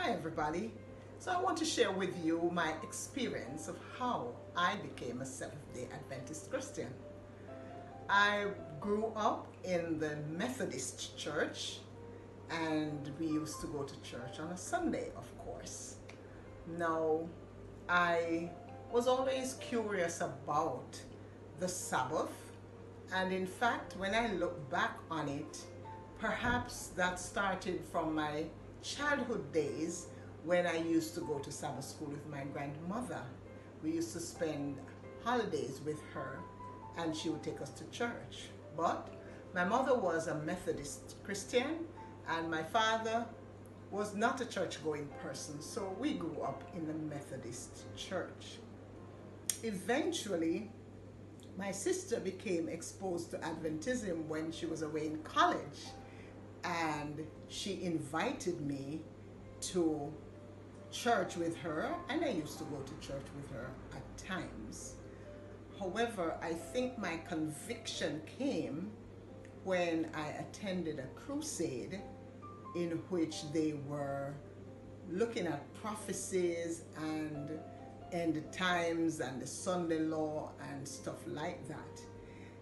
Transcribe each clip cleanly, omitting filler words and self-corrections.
Hi everybody. So I want to share with you my experience of how I became a Seventh-day Adventist Christian. I grew up in the Methodist church and we used to go to church on a Sunday, of course. Now, I was always curious about the Sabbath, and in fact, when I look back on it, perhaps that started from my childhood days when I used to go to Sabbath school with my grandmother. We used to spend holidays with her and she would take us to church. But my mother was a Methodist Christian and my father was not a church-going person, so we grew up in the Methodist church. Eventually, my sister became exposed to Adventism when she was away in college, and she invited me to church with her, and I used to go to church with her at times. However, I think my conviction came when I attended a crusade in which they were looking at prophecies and end times and the Sunday law and stuff like that.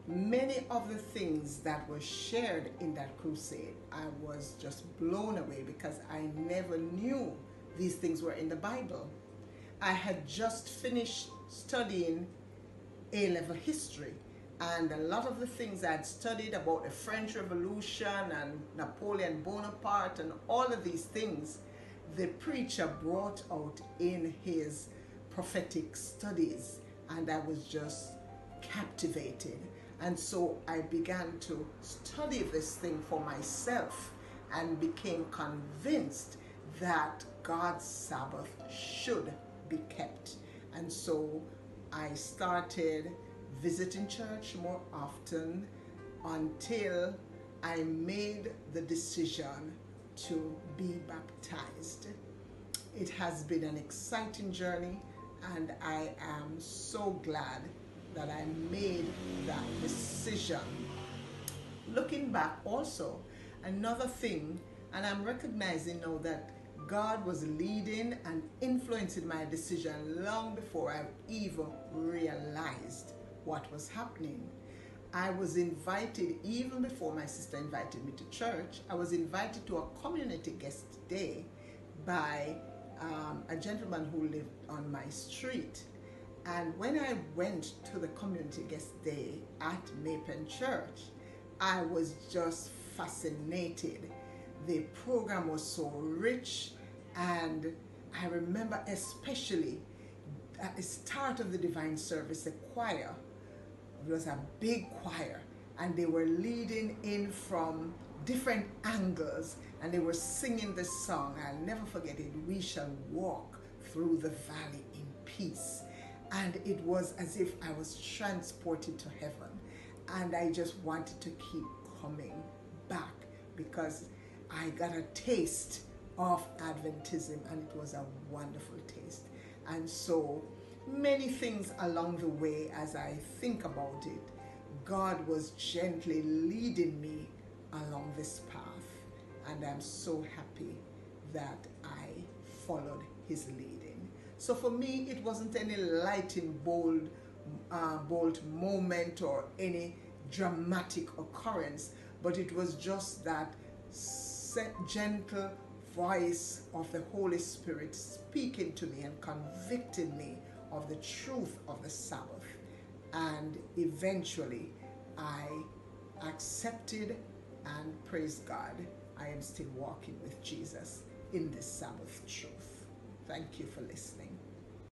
Many of the things that were shared in that crusade, I was just blown away because I never knew these things were in the Bible. I had just finished studying A-level history, and a lot of the things I had studied about the French Revolution and Napoleon Bonaparte and all of these things, the preacher brought out in his prophetic studies, and I was just captivated. And so I began to study this thing for myself and became convinced that God's Sabbath should be kept. And so I started visiting church more often until I made the decision to be baptized. It has been an exciting journey, and I am so glad that I made that decision. Looking back also, another thing, and I'm recognizing now that God was leading and influencing my decision long before I even realized what was happening. I was invited, even before my sister invited me to church, I was invited to a community guest day by a gentleman who lived on my street. And when I went to the community guest day at Maypen Church, I was just fascinated. The program was so rich, and I remember especially at the start of the divine service, the choir, it was a big choir, and they were leading in from different angles, and they were singing the song, I'll never forget it, "We shall walk through the valley in peace." And it was as if I was transported to heaven, and I just wanted to keep coming back because I got a taste of Adventism, and it was a wonderful taste. And so many things along the way, as I think about it, God was gently leading me along this path, and I'm so happy that I followed his leading. So for me, it wasn't any lightning bolt moment or any dramatic occurrence, but it was just that gentle voice of the Holy Spirit speaking to me and convicting me of the truth of the Sabbath. And eventually I accepted, and praise God, I am still walking with Jesus in this Sabbath truth. Thank you for listening.